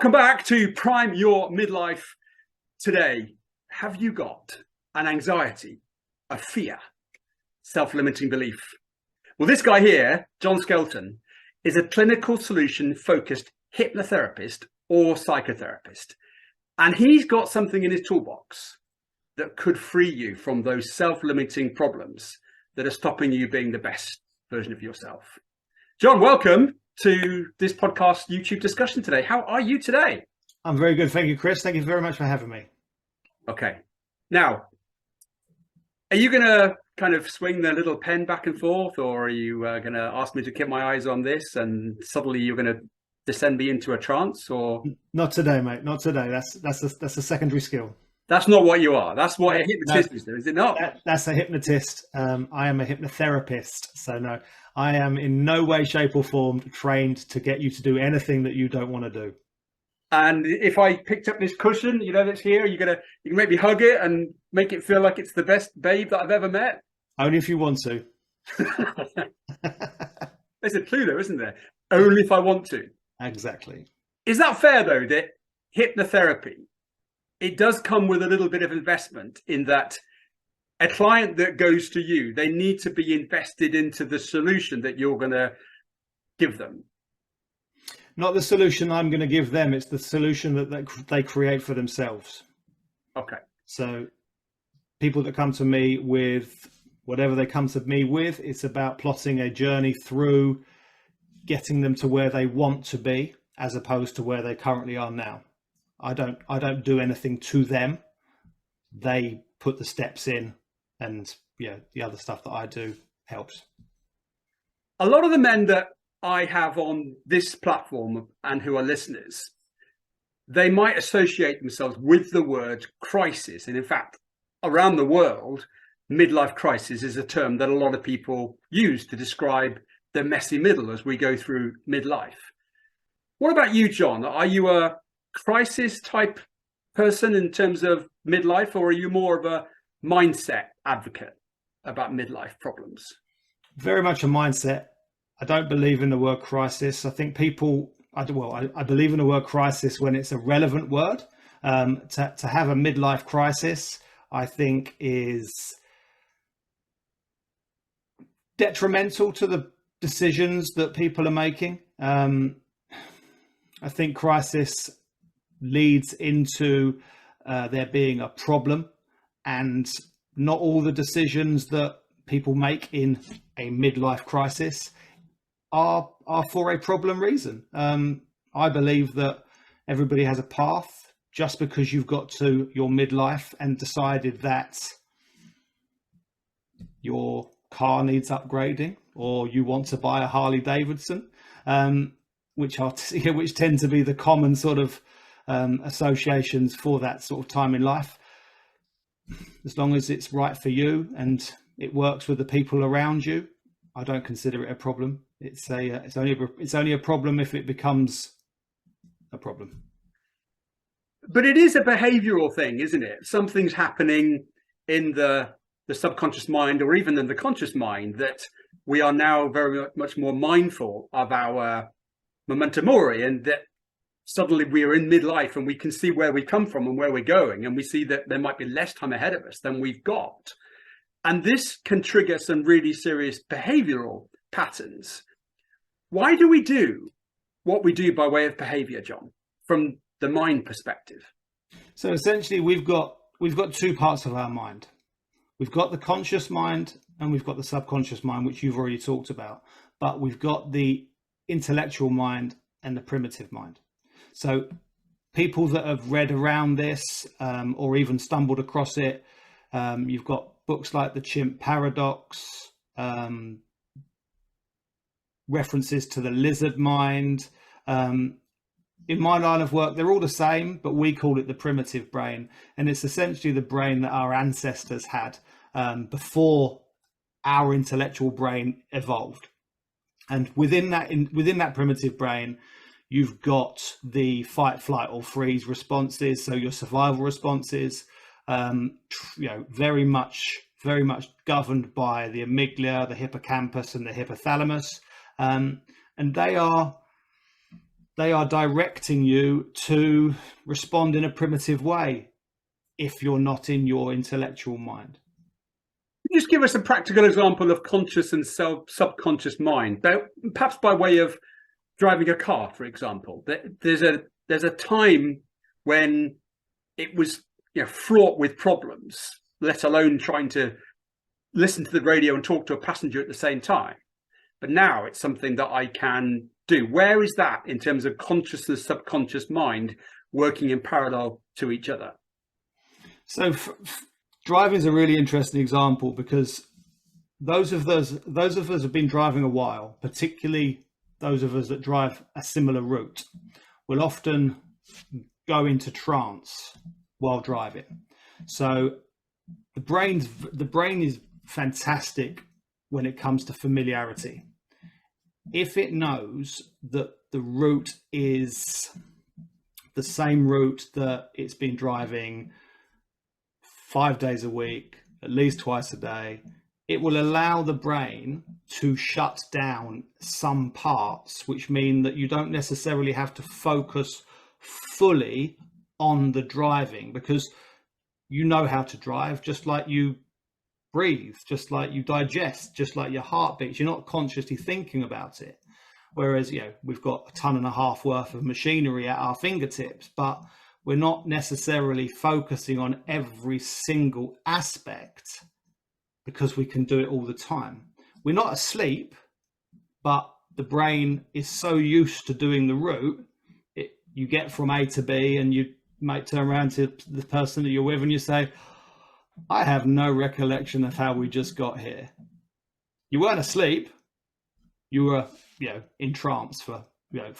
Come back to Prime Your Midlife today. Have you got an anxiety, a fear, self-limiting belief? Well, this guy here, Jon Skelton, is a clinical solution focused hypnotherapist or psychotherapist. And he's got something in his toolbox that could free you from those self-limiting problems that are stopping you being the best version of yourself. Jon, welcome to this podcast YouTube discussion today. How are you today? I'm very good. Thank you, Chris. Thank you very much for having me. Okay. Now, are you going to kind of swing the little pen back and forth, or are you going to ask me to keep my eyes on this and suddenly you're going to descend me into a trance? Or not today, mate. Not today. That's a secondary skill. That's not what you are. That's what a hypnotist is it not? That's a hypnotist. I am a hypnotherapist. So no, I am in no way, shape or form trained to get you to do anything that you don't want to do. And if I picked up this cushion, that's here, you can make me hug it and make it feel like it's the best babe that I've ever met? Only if you want to. There's a clue though, isn't there? Only if I want to. Exactly. Is that fair though, that hypnotherapy, it does come with a little bit of investment in that a client that goes to you, they need to be invested into the solution that you're going to give them? Not the solution I'm going to give them. It's the solution that they create for themselves. Okay. So people that come to me with whatever they come to me with, it's about plotting a journey through getting them to where they want to be as opposed to where they currently are now. I don't do anything to them. They put the steps in, and the other stuff that I do helps. A lot of the men that I have on this platform and who are listeners, they might associate themselves with the word crisis. And in fact, around the world, midlife crisis is a term that a lot of people use to describe the messy middle as we go through midlife. What about you, Jon? Are you a crisis type person in terms of midlife, or are you more of a mindset advocate about midlife problems? Very much a mindset. I don't believe in the word crisis. I think I believe in the word crisis when it's a relevant word. To have a midlife crisis, I think, is detrimental to the decisions that people are making. I think crisis leads into there being a problem, and not all the decisions that people make in a midlife crisis are for a problem reason. I believe that everybody has a path. Just because you've got to your midlife and decided that your car needs upgrading, or you want to buy a Harley Davidson, which tend to be the common sort of associations for that sort of time in life. As long as it's right for you and it works with the people around you, I don't consider it a problem. It's only a problem if it becomes a problem. But it is a behavioral thing, isn't it? Something's happening in the subconscious mind, or even in the conscious mind, that we are now very much more mindful of our memento mori, and that suddenly we are in midlife and we can see where we come from and where we're going, and we see that there might be less time ahead of us than we've got. And this can trigger some really serious behavioral patterns. Why do we do what we do by way of behavior, Jon, from the mind perspective? So essentially we've got two parts of our mind. We've got the conscious mind and we've got the subconscious mind, which you've already talked about, but we've got the intellectual mind and the primitive mind. So people that have read around this or even stumbled across it, you've got books like The Chimp Paradox, references to the lizard mind. In my line of work, they're all the same, but we call it the primitive brain. And it's essentially the brain that our ancestors had before our intellectual brain evolved. And within that primitive brain, you've got the fight, flight, or freeze responses. So your survival responses, very much governed by the amygdala, the hippocampus, and the hypothalamus. And they are they are directing you to respond in a primitive way if you're not in your intellectual mind. Just give us a practical example of conscious and subconscious mind, perhaps by way of driving a car, for example. There's a time when it was fraught with problems, let alone trying to listen to the radio and talk to a passenger at the same time. But now it's something that I can do. Where is that in terms of conscious and subconscious mind working in parallel to each other? So driving is a really interesting example, because those of us who've been driving a while, particularly those of us that drive a similar route, will often go into trance while driving. So the brain is fantastic when it comes to familiarity. If it knows that the route is the same route that it's been driving 5 days a week, at least twice a day, it will allow the brain to shut down some parts, which mean that you don't necessarily have to focus fully on the driving, because you know how to drive, just like you breathe, just like you digest, just like your heart beats. You're not consciously thinking about it. Whereas, we've got 1.5 tons worth of machinery at our fingertips, but we're not necessarily focusing on every single aspect because we can do it all the time. We're not asleep, but the brain is so used to doing the route. You get from A to B, and you might turn around to the person that you're with and you say, I have no recollection of how we just got here. You weren't asleep. You were, in trance, for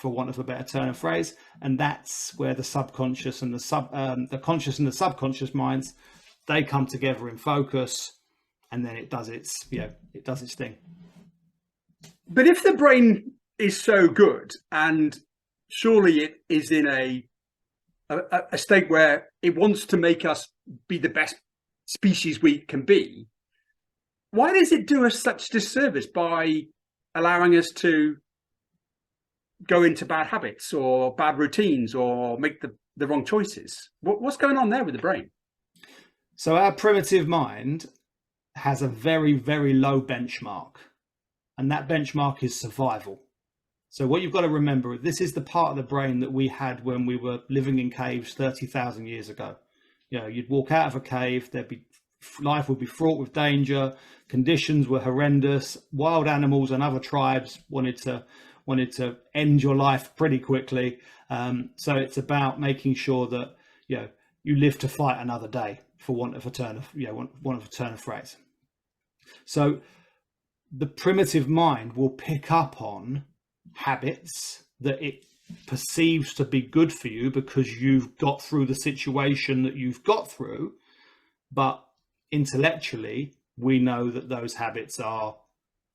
want of a better turn of phrase. And that's where the subconscious and the conscious and the subconscious minds, they come together in focus, and then it does its thing. But if the brain is so good, and surely it is in a state where it wants to make us be the best species we can be, why does it do us such disservice by allowing us to go into bad habits or bad routines or make the wrong choices? What's going on there with the brain? So our primitive mind has a very, very low benchmark, and that benchmark is survival. So what you've got to remember, this is the part of the brain that we had when we were living in caves 30,000 years ago. You'd walk out of a cave, life would be fraught with danger, conditions were horrendous, wild animals and other tribes wanted to end your life pretty quickly. So it's about making sure that you live to fight another day, for want of a turn of phrase. So the primitive mind will pick up on habits that it perceives to be good for you because you've got through the situation that you've got through, but intellectually we know that those habits are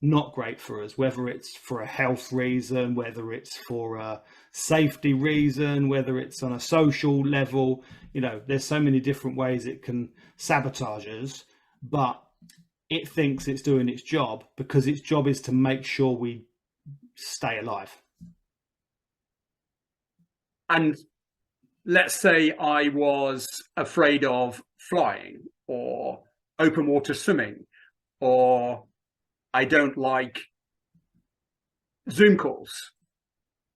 not great for us, whether it's for a health reason, whether it's for a safety reason, whether it's on a social level. There's so many different ways it can sabotage us, but it thinks it's doing its job because its job is to make sure we stay alive. And let's say I was afraid of flying or open water swimming, or I don't like Zoom calls.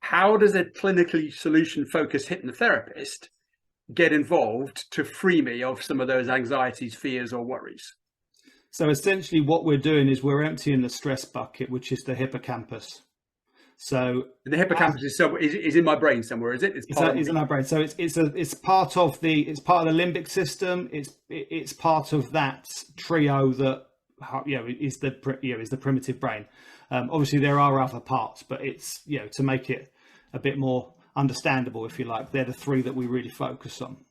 How does a clinically solution-focused hypnotherapist get involved to free me of some of those anxieties, fears, or worries? So essentially what we're doing is we're emptying the stress bucket, which is the hippocampus. So the hippocampus is in my brain somewhere, is it? It's in our brain. So it's part of the limbic system. It's part of that trio that is the primitive brain. Obviously there are other parts, but it's to make it a bit more understandable, if you like, they're the three that we really focus on.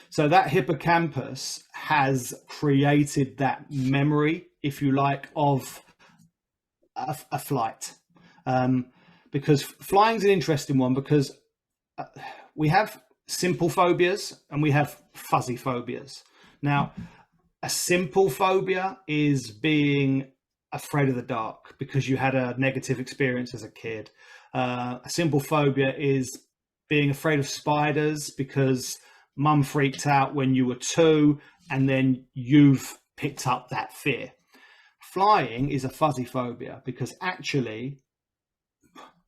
So that hippocampus has created that memory, if you like, of a flight. Because flying is an interesting one, because we have simple phobias and we have fuzzy phobias. Now, a simple phobia is being afraid of the dark because you had a negative experience as a kid. A simple phobia is being afraid of spiders because mum freaked out when you were 2, and then you've picked up that fear. Flying is a fuzzy phobia because actually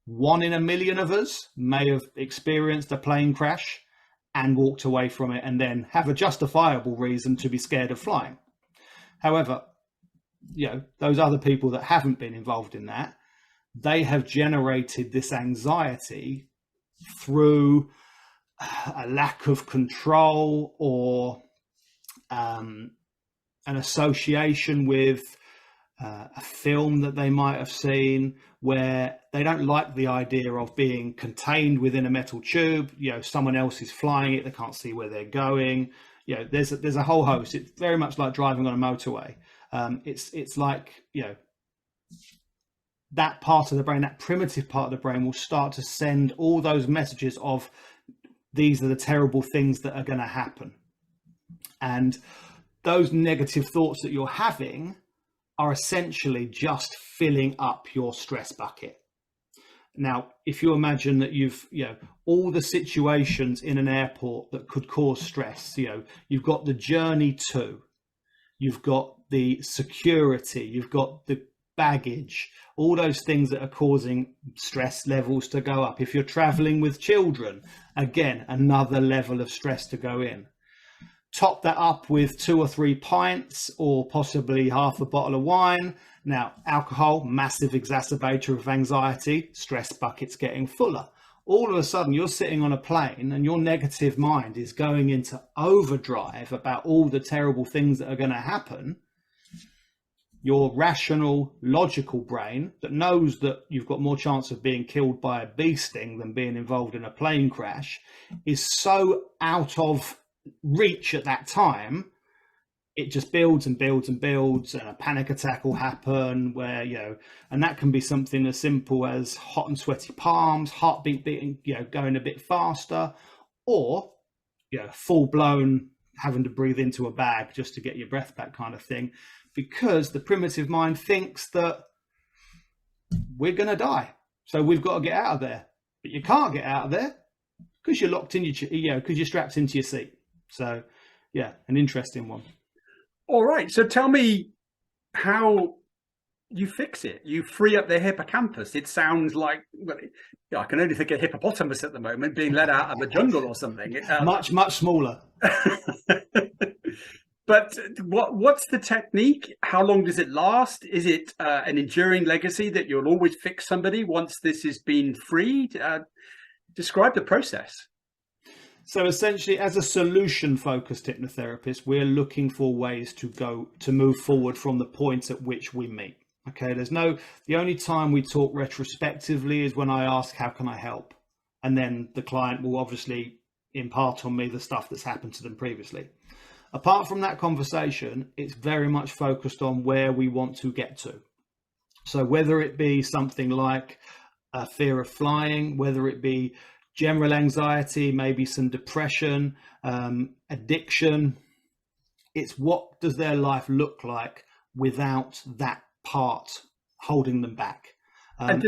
1 in a million of us may have experienced a plane crash and walked away from it and then have a justifiable reason to be scared of flying. However, those other people that haven't been involved in that, they have generated this anxiety through a lack of control or an association with a film that they might have seen where they don't like the idea of being contained within a metal tube. Someone else is flying it, they can't see where they're going. There's a whole host. It's very much like driving on a motorway. It's like, that part of the brain, that primitive part of the brain, will start to send all those messages of these are the terrible things that are going to happen. And those negative thoughts that you're having are essentially just filling up your stress bucket. Now, if you imagine that you've, all the situations in an airport that could cause stress, you've got the journey to, you've got the security, you've got the baggage, all those things that are causing stress levels to go up. If you're traveling with children, again, another level of stress to go in. Top that up with 2 or 3 pints or possibly half a bottle of wine. Now, alcohol, massive exacerbator of anxiety, stress buckets getting fuller. All of a sudden, you're sitting on a plane and your negative mind is going into overdrive about all the terrible things that are going to happen. Your rational, logical brain that knows that you've got more chance of being killed by a bee sting than being involved in a plane crash is so out of reach at that time, it just builds and builds and builds, and a panic attack will happen where, and that can be something as simple as hot and sweaty palms, heartbeat beating, going a bit faster, or, full blown having to breathe into a bag just to get your breath back kind of thing, because the primitive mind thinks that we're going to die. So we've got to get out of there, but you can't get out of there because you're locked in because you're strapped into your seat. So, an interesting one. All right. So tell me how you fix it. You free up the hippocampus. It sounds like, I can only think of hippopotamus at the moment being let out of the jungle or something. Much smaller. But what's the technique? How long does it last? Is it an enduring legacy that you'll always fix somebody once this has been freed? Describe the process. So essentially, as a solution-focused hypnotherapist, we're looking for ways to move forward from the point at which we meet. Okay, the only time we talk retrospectively is when I ask, how can I help? And then the client will obviously impart on me the stuff that's happened to them previously. Apart from that conversation, it's very much focused on where we want to get to. So whether it be something like a fear of flying, whether it be general anxiety, maybe some depression, addiction. It's what does their life look like without that part holding them back?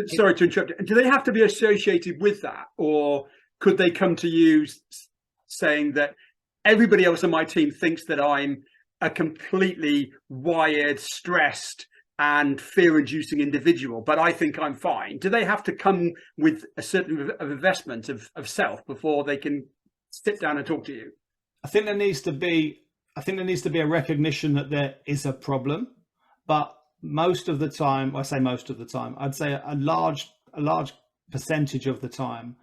Sorry to interrupt. Do they have to be associated with that? Or could they come to you saying that everybody else on my team thinks that I'm a completely wired, stressed, and fear-inducing individual, but I think I'm fine? Do they have to come with a certain investment of self before they can sit down and talk to you? I think there needs to be a recognition that there is a problem, but most of the time, I say most of the time, I'd say a large percentage of the time,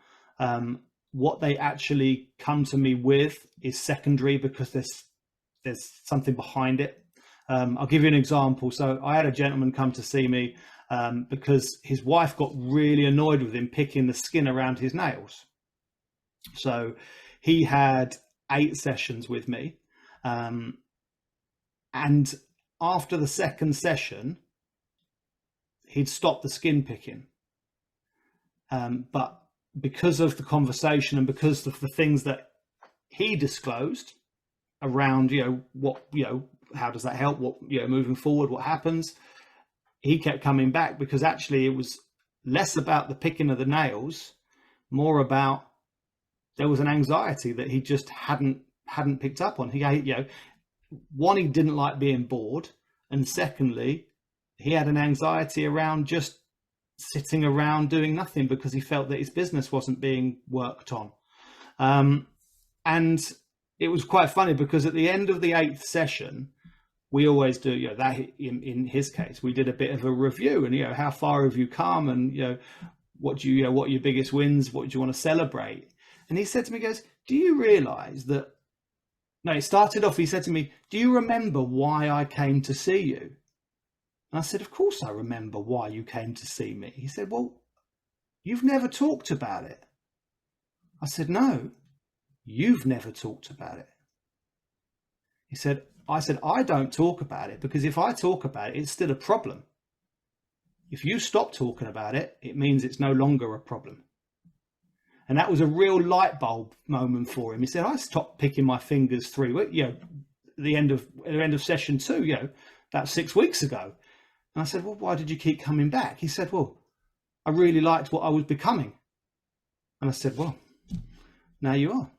what they actually come to me with is secondary because there's something behind it. I'll give you an example. So I had a gentleman come to see me because his wife got really annoyed with him picking the skin around his nails. So he had 8 sessions with me. And after the second session, he'd stopped the skin picking. But because of the conversation and because of the things that he disclosed around, how does that help? What, moving forward, what happens? He kept coming back because actually it was less about the picking of the nails, more about there was an anxiety that he just hadn't picked up on. He, one, he didn't like being bored, and secondly, he had an anxiety around just sitting around doing nothing because he felt that his business wasn't being worked on. And it was quite funny because at the end of the 8th session, we always do, that in his case, we did a bit of a review and, how far have you come, and, what are your biggest wins? What do you want to celebrate? And he said to me, he goes, do you realize that, no, it started off, he said to me, do you remember why I came to see you? And I said, of course I remember why you came to see me. He said, well, you've never talked about it. I said, no, you've never talked about it. I said, I don't talk about it because if I talk about it, it's still a problem. If you stop talking about it, it means it's no longer a problem. And that was a real light bulb moment for him. He said, I stopped picking my fingers through, the end of session 2, about 6 weeks ago. And I said, well, why did you keep coming back? He said, well, I really liked what I was becoming. And I said, well, now you are.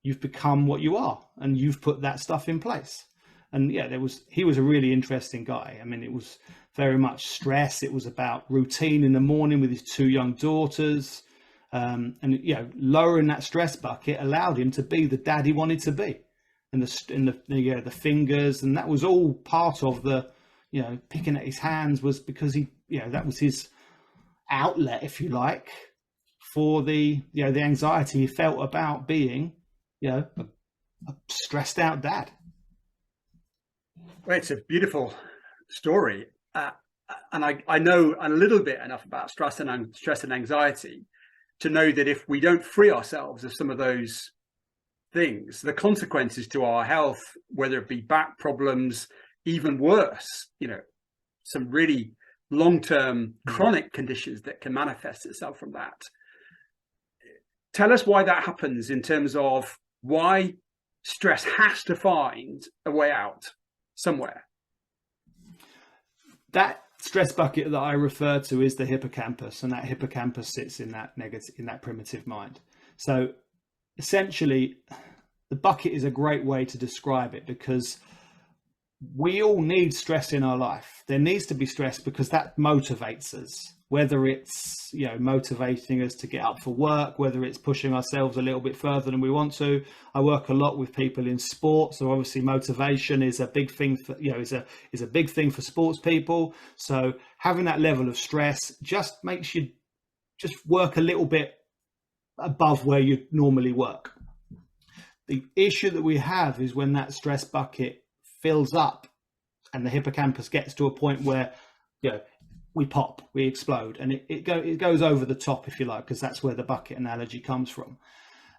You've become what you are, and you've put that stuff in place. And he was a really interesting guy. I mean, it was very much stress. It was about routine in the morning with his 2 young daughters. And lowering that stress bucket allowed him to be the dad he wanted to be, and the fingers, and that was all part of the picking at his hands was because that was his outlet, if you like, for the the anxiety he felt about being a stressed out dad. Well, it's a beautiful story, and I know a little bit enough about stress and anxiety to know that if we don't free ourselves of some of those things, the consequences to our health, whether it be back problems, even worse, some really long-term chronic conditions that can manifest itself from that. Tell us why that happens in terms of why stress has to find a way out somewhere. That stress bucket that I refer to is the hippocampus, and that hippocampus sits in that primitive mind. So essentially, the bucket is a great way to describe it because we all need stress in our life. There needs to be stress because that motivates us, whether it's motivating us to get up for work, whether it's pushing ourselves a little bit further than we want to. I work a lot with people in sports, so obviously motivation is a big thing for is a big thing for sports people. So having that level of stress just makes you just work a little bit above where you normally work. The issue that we have is when that stress bucket fills up and the hippocampus gets to a point where we pop, we explode, and it goes over the top, if you like, because that's where the bucket analogy comes from.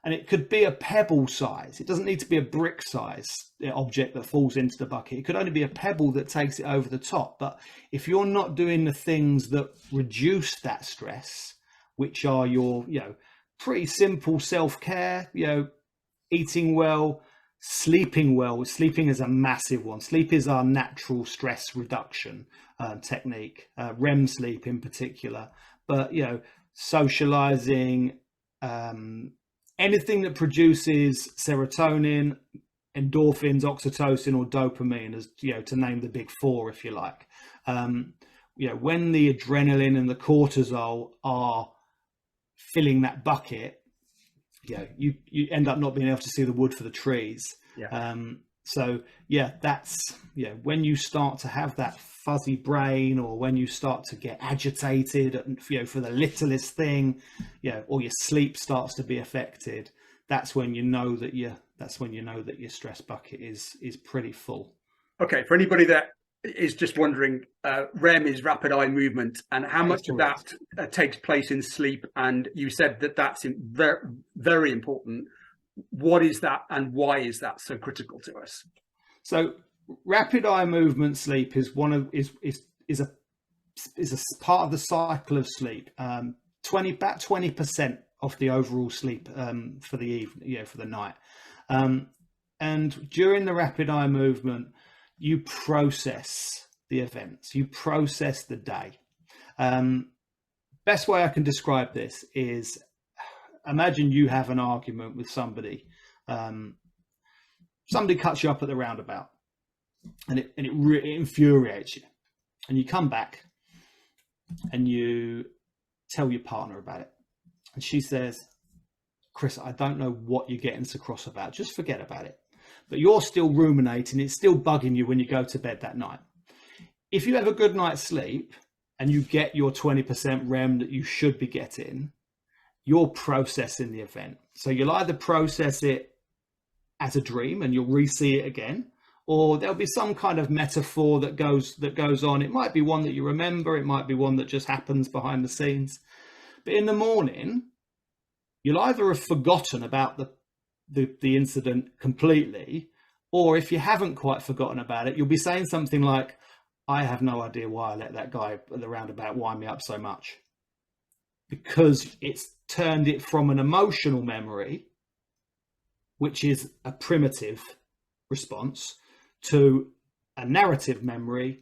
And it could be a pebble size. It doesn't need to be a brick size object that falls into the bucket. It could only be a pebble that takes it over the top. But if you're not doing the things that reduce that stress, which are your pretty simple self-care, eating well, sleeping well. Sleeping is a massive one. Sleep is our natural stress reduction technique, REM sleep in particular. But socializing, anything that produces serotonin, endorphins, oxytocin, or dopamine, as to name the big 4, if you like. When the adrenaline and the cortisol are filling that bucket, you end up not being able to see the wood for the trees. That's when you start to have that fuzzy brain, or when you start to get agitated for the littlest thing, or your sleep starts to be affected, that's when you know that your stress bucket is pretty full. Okay, for anybody that is just wondering, REM is rapid eye movement, and how much of that takes place in sleep, and you said that that's very, very important. What is that, and why is that so critical to us? So rapid eye movement sleep is a part of the cycle of sleep. About 20% of the overall sleep for the evening, for the night. And during the rapid eye movement, you process the events, you process the day. best way I can describe this is, imagine you have an argument with somebody. Somebody cuts you up at the roundabout, and it infuriates you, and you come back and you tell your partner about it, and she says, Chris, I don't know what you're getting so cross about, just forget about it. But you're still ruminating, it's still bugging you when you go to bed that night. If you have a good night's sleep and you get your 20% REM that you should be getting, you're processing the event. So you'll either process it as a dream and you'll re-see it again, or there'll be some kind of metaphor that goes on. It might be one that you remember, it might be one that just happens behind the scenes. But in the morning, you'll either have forgotten about the incident completely, or if you haven't quite forgotten about it, you'll be saying something like, I have no idea why I let that guy at the roundabout wind me up so much. Because it's turned it from an emotional memory, which is a primitive response, to a narrative memory,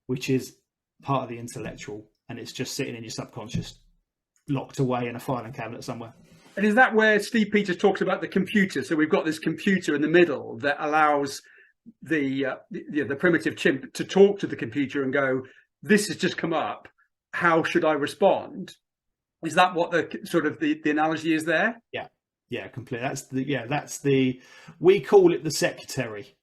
which is part of the intellectual, and it's just sitting in your subconscious, locked away in a filing cabinet somewhere. And is that where Steve Peters talks about the computer? So we've got this computer in the middle that allows the primitive chimp to talk to the computer and go, this has just come up, how should I respond? Is that what the sort of the analogy is there? Yeah, completely. That's the we call it the secretary.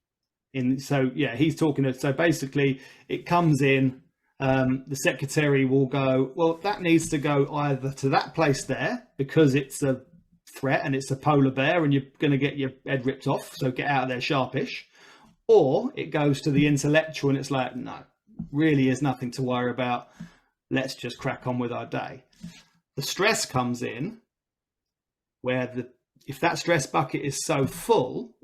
He's talking. So basically, it comes in. The secretary will go, well, that needs to go either to that place there because it's a threat and it's a polar bear and you're going to get your head ripped off. So get out of there sharpish. Or it goes to the intellectual and it's like, no, really is nothing to worry about. Let's just crack on with our day. The stress comes in where if that stress bucket is so full,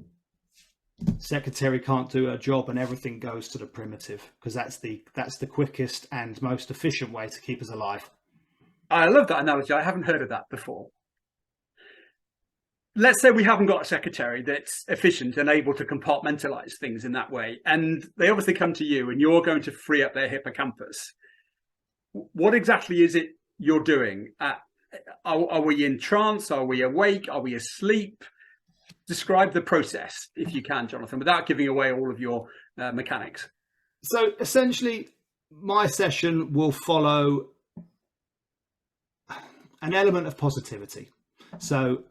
secretary can't do her job and everything goes to the primitive, because that's the quickest and most efficient way to keep us alive. I love that analogy. I haven't heard of that before. Let's say we haven't got a secretary that's efficient and able to compartmentalize things in that way, and they obviously come to you and you're going to free up their hippocampus. What exactly is it you're doing? Are we in trance? Are we awake? Are we asleep? Describe the process, if you can, Jonathan, without giving away all of your mechanics. So essentially, my session will follow an element of positivity. So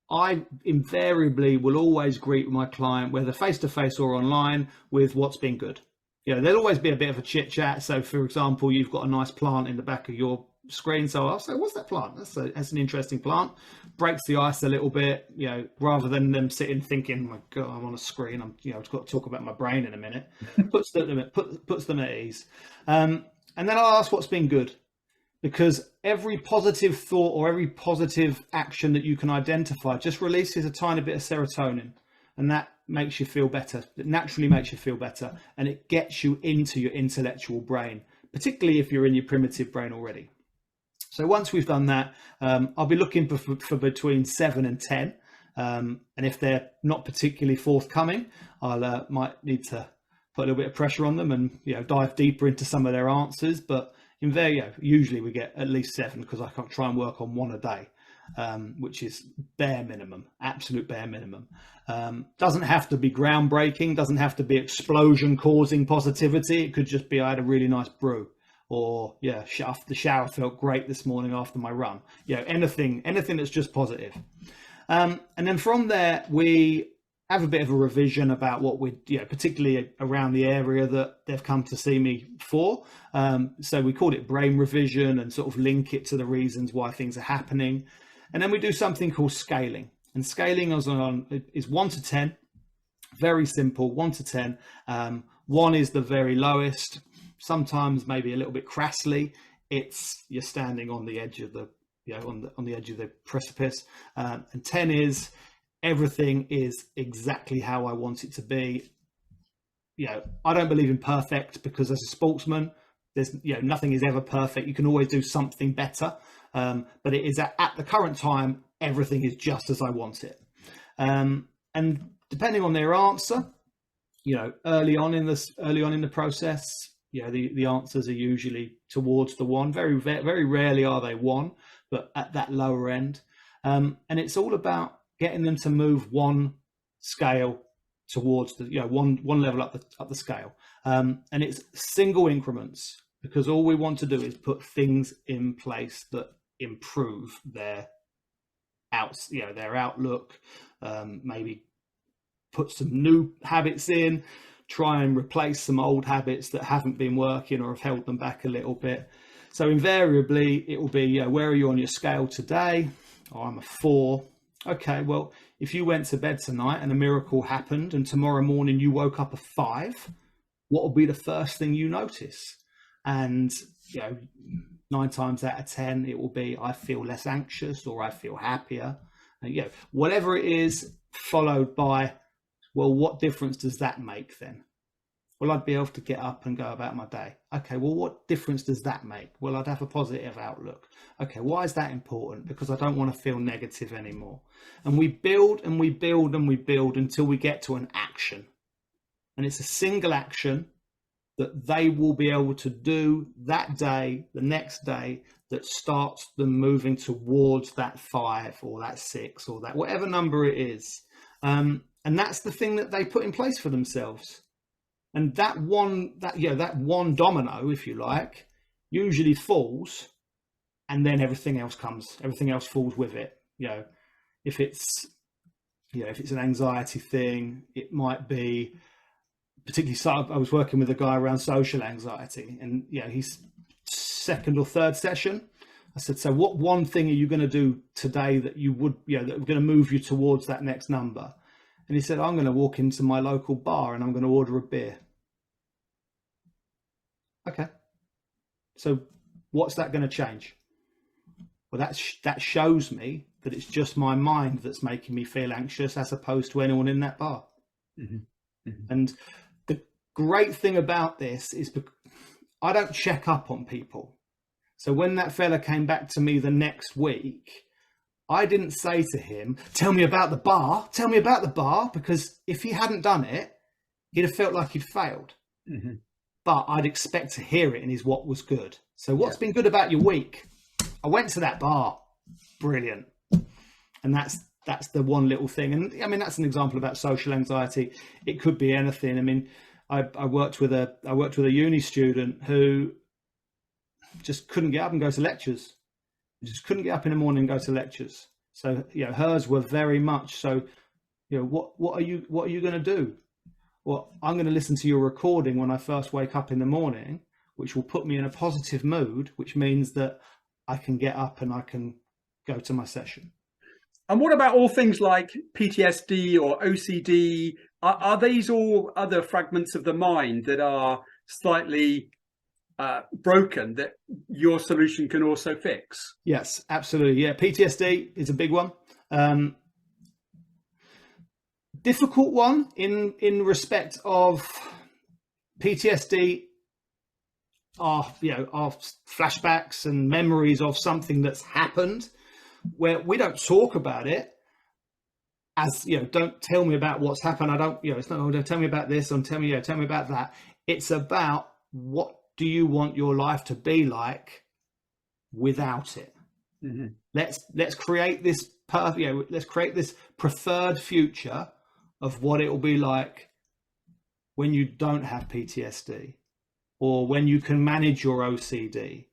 I invariably will always greet my client, whether face-to-face or online, with what's been good. There'll always be a bit of a chit-chat. So, for example, you've got a nice plant in the back of your screen, so I'll say, what's that plant? That's an interesting plant. Breaks the ice a little bit, rather than them sitting thinking, oh my God, I'm on a screen, I've got to talk about my brain in a minute. puts them at ease. And then I'll ask what's been good, because every positive thought or every positive action that you can identify just releases a tiny bit of serotonin, and that makes you feel better. It naturally makes you feel better, and it gets you into your intellectual brain, particularly if you're in your primitive brain already. So once we've done that, I'll be looking for between 7 and 10. And if they're not particularly forthcoming, I might need to put a little bit of pressure on them and dive deeper into some of their answers. But in there, usually we get at least 7, because I can try and work on 1 a day, which is bare minimum, absolute bare minimum. Doesn't have to be groundbreaking, doesn't have to be explosion causing positivity. It could just be, I had a really nice brew. Or the shower felt great this morning after my run. Anything that's just positive. And then from there, we have a bit of a revision about what we, particularly around the area that they've come to see me for. So we called it brain revision and sort of link it to the reasons why things are happening. And then we do something called scaling. And scaling is 1 to 10. Very simple, 1 to 10. 1 is the very lowest. Sometimes maybe a little bit crassly, you're standing on the edge of the on the edge of the precipice, and 10 is everything is exactly how I want it to be. I don't believe in perfect, because as a sportsman, there's nothing is ever perfect. You can always do something better, but it is at the current time, everything is just as I want it. And depending on their answer, early on in the process, the answers are usually towards the one. Very, very rarely are they one, but at that lower end. And it's all about getting them to move one scale towards the one level up the scale. And it's single increments, because all we want to do is put things in place that improve their outlook, maybe put some new habits in, try and replace some old habits that haven't been working or have held them back a little bit. So invariably it will be, where are you on your scale today? Oh, I'm a 4. Okay, well, if you went to bed tonight and a miracle happened and tomorrow morning you woke up a 5, what will be the first thing you notice? And 9 times out of 10 it will be, I feel less anxious, or I feel happier, and whatever it is, followed by, well, what difference does that make then? Well, I'd be able to get up and go about my day. Okay, well, what difference does that make? Well, I'd have a positive outlook. Okay, why is that important? Because I don't want to feel negative anymore. And we build and we build and we build until we get to an action. And it's a single action that they will be able to do that day, the next day, that starts them moving towards that 5 or that 6 or that whatever number it is. And that's the thing that they put in place for themselves. And that one domino, if you like, usually falls, and then everything else falls with it. If it's an anxiety thing, it might be particularly. I was working with a guy around social anxiety, and he's second or third session. I said, so what one thing are you going to do today that you would, that are going to move you towards that next number? And he said, I'm going to walk into my local bar and I'm going to order a beer. Okay. So what's that going to change? Well, that shows me that it's just my mind that's making me feel anxious, as opposed to anyone in that bar. Mm-hmm. Mm-hmm. And the great thing about this is, I don't check up on people. So when that fella came back to me the next week, I didn't say to him, tell me about the bar, because if he hadn't done it, he'd have felt like he'd failed. Mm-hmm. But I'd expect to hear it in his what was good. So what's been good about your week? I went to that bar. Brilliant. And that's the one little thing. And I mean, that's an example about social anxiety. It could be anything. I mean, I worked with a uni student who just couldn't get up and go to lectures. Just couldn't get up in the morning and go to lectures. So hers were very much so. What are you going to do? Well, I'm going to listen to your recording when I first wake up in the morning, which will put me in a positive mood, which means that I can get up and I can go to my session. And what about all things like PTSD or OCD? Are these all other fragments of the mind that are slightly broken that your solution can also fix? Yes, absolutely. Yeah, PTSD is a big one. Difficult one in respect of PTSD are flashbacks and memories of something that's happened, where we don't talk about it as don't tell me about what's happened. I don't it's not, oh, don't tell me about this, and tell me about that. It's about, what do you want your life to be like without it? Mm-hmm. Let's create this let's create this preferred future of what it will be like when you don't have PTSD, or when you can manage your OCD.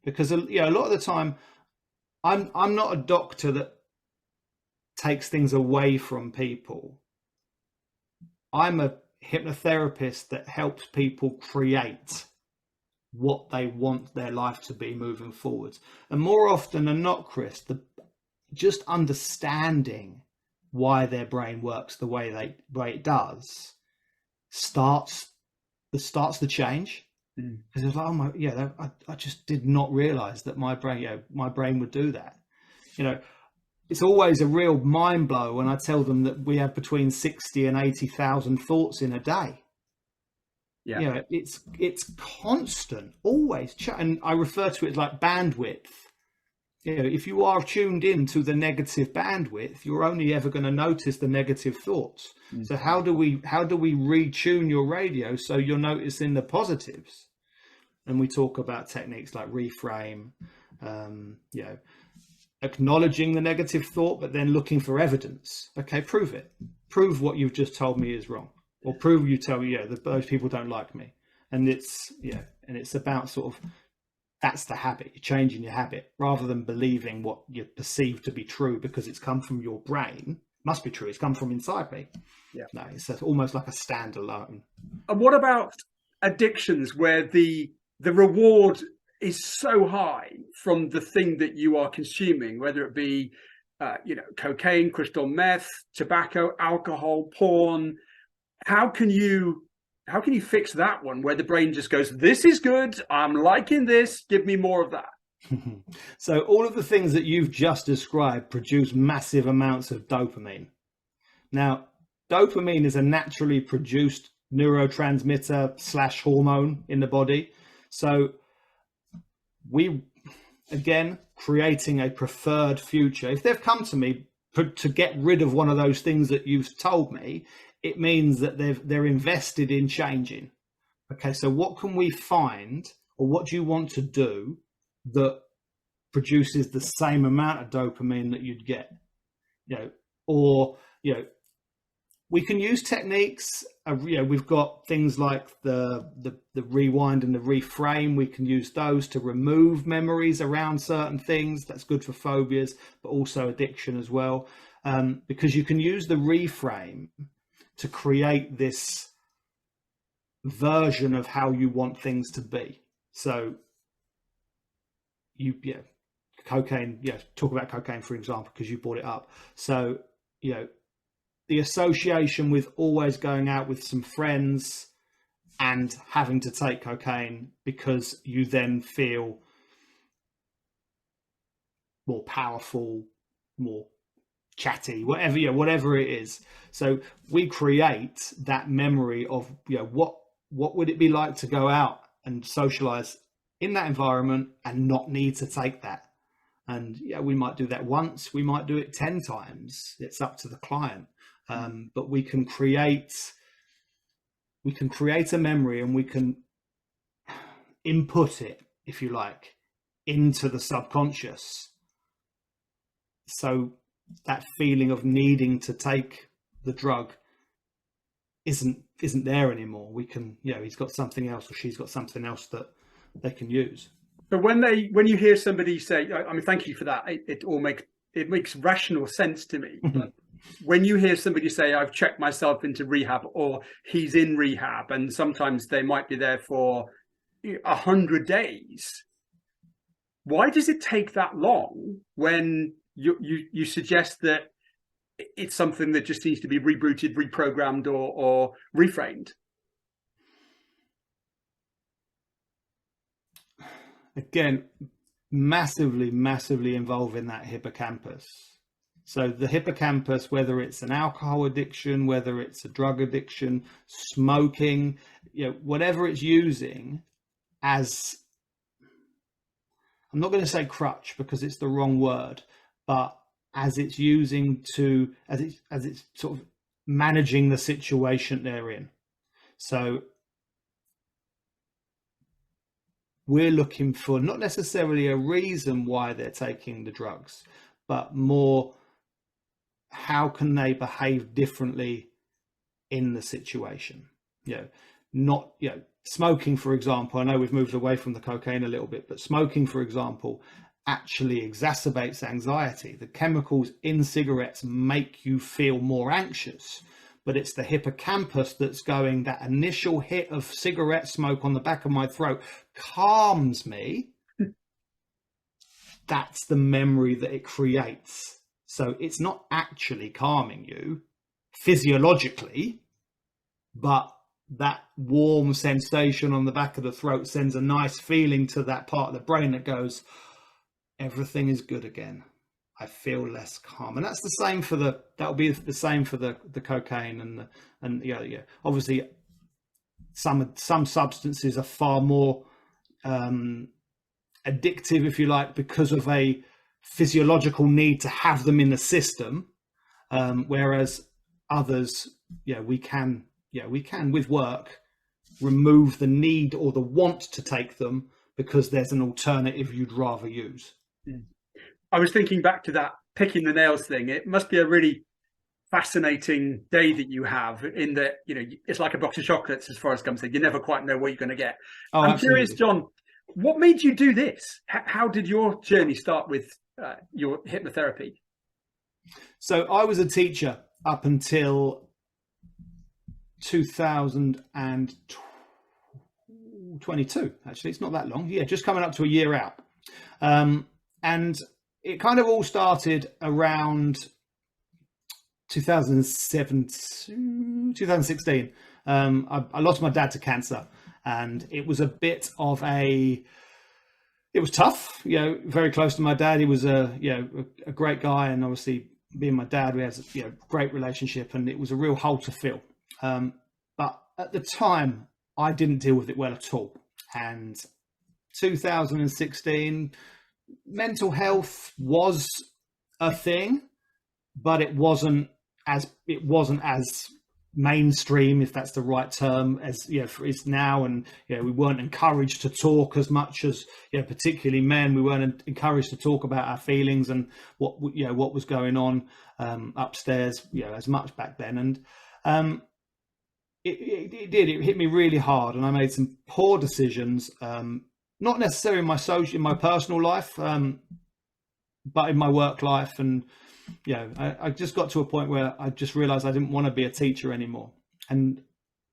Because a lot of the time, I'm not a doctor that takes things away from people. I'm a hypnotherapist that helps people create what they want their life to be moving forwards. And more often than not, Chris, just understanding why their brain works the way it does starts the change. Because it's like, I just did not realize that my brain would do that. It's always a real mind blow when I tell them that we have between 60 and 80,000 thoughts in a day. Yeah, it's constant, always. And I refer to it like bandwidth. If you are tuned in to the negative bandwidth, you're only ever going to notice the negative thoughts. So how do we retune your radio so you're noticing the positives? And we talk about techniques like reframe, acknowledging the negative thought, but then looking for evidence. Okay, prove it. Prove what you've just told me is wrong, or prove you tell me, that those people don't like me. And it's about sort of, that's the habit. You're changing your habit rather than believing what you perceive to be true because it's come from your brain. Must be true. It's come from inside me. Yeah. No, it's almost like a standalone. And what about addictions where the reward is so high from the thing that you are consuming, whether it be, cocaine, crystal meth, tobacco, alcohol, porn? How can you fix that one where the brain just goes, this is good, I'm liking this, give me more of that? So all of the things that you've just described produce massive amounts of dopamine. Now, dopamine is a naturally produced neurotransmitter / hormone in the body. So we, again, creating a preferred future. If they've come to me to get rid of one of those things that you've told me, it means that they're invested in changing. Okay, so what can we find, or what do you want to do that produces the same amount of dopamine that you'd get? We can use techniques. We've got things like the rewind and the reframe. We can use those to remove memories around certain things. That's good for phobias, but also addiction as well, because you can use the reframe to create this version of how you want things to be. So cocaine, talk about cocaine, for example, because you brought it up. So, the association with always going out with some friends and having to take cocaine because you then feel more powerful, more chatty, whatever it is. So we create that memory of, what would it be like to go out and socialize in that environment and not need to take that. And we might do that once, we might do it 10 times. It's up to the client. But we can create a memory, and we can input it, if you like, into the subconscious. So that feeling of needing to take the drug isn't there anymore. We can, he's got something else, or she's got something else that they can use. But when you hear somebody say, I mean, thank you for that. It makes rational sense to me. Mm-hmm. When you hear somebody say, I've checked myself into rehab, or he's in rehab, and sometimes they might be there for 100 days. Why does it take that long when you suggest that it's something that just needs to be rebooted, reprogrammed, or reframed? Again, massively involving that hippocampus. So the hippocampus, whether it's an alcohol addiction, whether it's a drug addiction, smoking, whatever it's using as, I'm not going to say crutch because it's the wrong word, but as it's using to, as it's sort of managing the situation they're in. So we're looking for not necessarily a reason why they're taking the drugs, but more, how can they behave differently in the situation? Smoking, for example, I know we've moved away from the cocaine a little bit, but smoking, for example, actually exacerbates anxiety. The chemicals in cigarettes make you feel more anxious, but it's the hippocampus that's going, that initial hit of cigarette smoke on the back of my throat calms me. That's the memory that it creates. So it's not actually calming you physiologically, but that warm sensation on the back of the throat sends a nice feeling to that part of the brain that goes, everything is good again. I feel less calm. And that's the same for that'll be the same for the cocaine and obviously some substances are far more addictive, if you like, because of a physiological need to have them in the system, whereas others, we can with work remove the need or the want to take them because there's an alternative you'd rather use. I was thinking back to that picking the nails thing. It must be a really fascinating day that you have, in that, you know, it's like a box of chocolates as far as concerned. You never quite know what you're going to get. Oh, I'm absolutely. curious, Jon, what made you do this? How did your journey start with your hypnotherapy? So I was a teacher up until 2022. Actually, it's not that long. Yeah, just coming up to a year out. And it kind of all started around 2016. I lost my dad to cancer, and it was a bit of it was tough, you know, very close to my dad. He was a great guy, and obviously being my dad, we had a great relationship, and it was a real hole to fill. But at the time, I didn't deal with it well at all. And 2016, mental health was a thing, but it wasn't as mainstream, if that's the right term, as it's now. And we weren't encouraged to talk as much as particularly men. We weren't encouraged to talk about our feelings and what was going on upstairs as much back then. And it hit me really hard, and I made some poor decisions, not necessarily in my personal life, but in my work life. And I just got to a point where I just realized I didn't want to be a teacher anymore, and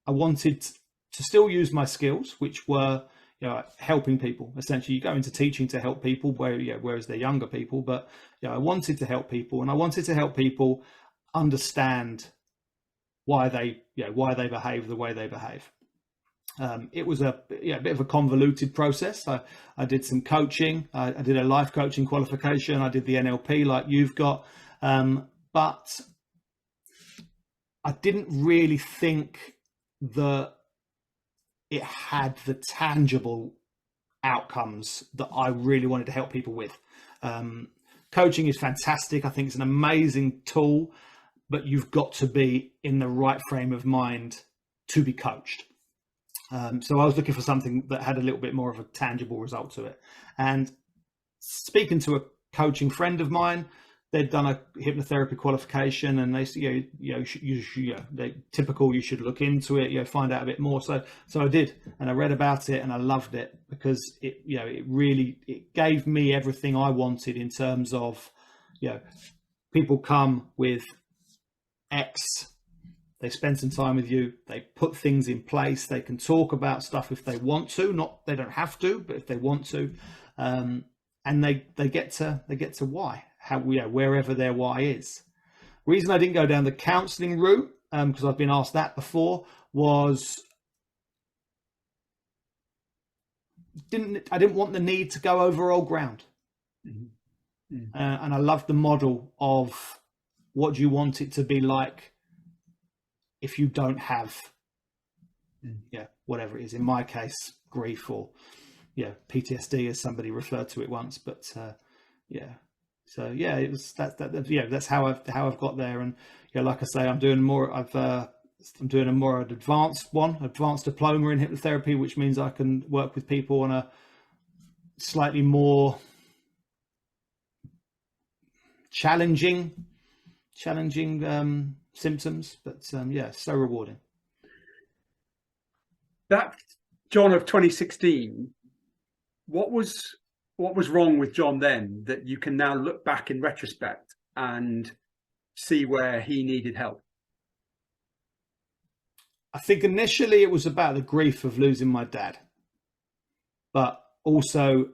I wanted to still use my skills, which were helping people. Essentially, you go into teaching to help people, whereas they're younger people. But I wanted to help people, and I wanted to help people understand why they behave the way they behave. It was a bit of a convoluted process. I did some coaching. I did a life coaching qualification. I did the NLP like you've got, but I didn't really think that it had the tangible outcomes that I really wanted to help people with. Coaching is fantastic. I think it's an amazing tool, but you've got to be in the right frame of mind to be coached. So I was looking for something that had a little bit more of a tangible result to it. And speaking to a coaching friend of mine, they'd done a hypnotherapy qualification, and they said, typical, you should look into it, find out a bit more. So I did, and I read about it, and I loved it because it gave me everything I wanted in terms of, people come with X. They spend some time with you. They put things in place. They can talk about stuff if they want to. They don't have to, but if they want to, and they get to why, wherever their why is. Reason I didn't go down the counselling route, because I've been asked that before, was I didn't want the need to go over old ground. Mm-hmm. Mm-hmm. And I loved the model of what do you want it to be like if you don't have, whatever it is, in my case, grief or, PTSD, as somebody referred to it once. But it was that's how I've got there. And like I say, I'm doing a more advanced diploma in hypnotherapy, which means I can work with people on a slightly more challenging symptoms, but so rewarding. That Jon of 2016, what was wrong with Jon then that you can now look back in retrospect and see where he needed help? I think initially it was about the grief of losing my dad, but also,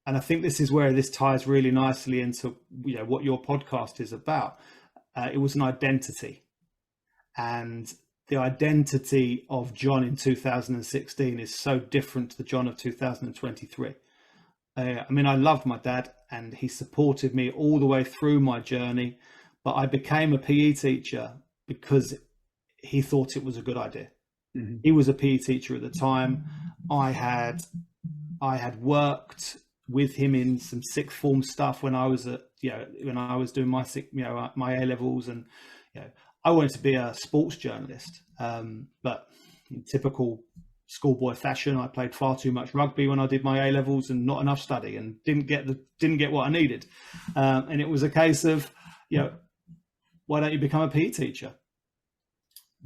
and I think this is where this ties really nicely into what your podcast is about. It was an identity, and the identity of Jon in 2016 is so different to the Jon of 2023. I loved my dad, and he supported me all the way through my journey, but I became a PE teacher because he thought it was a good idea. Mm-hmm. He was a PE teacher at the time. I had worked with him in some sixth form stuff when I was doing my my A levels, and I wanted to be a sports journalist, but in typical schoolboy fashion, I played far too much rugby when I did my A levels and not enough study, and didn't get what I needed. And it was a case of, why don't you become a PE teacher?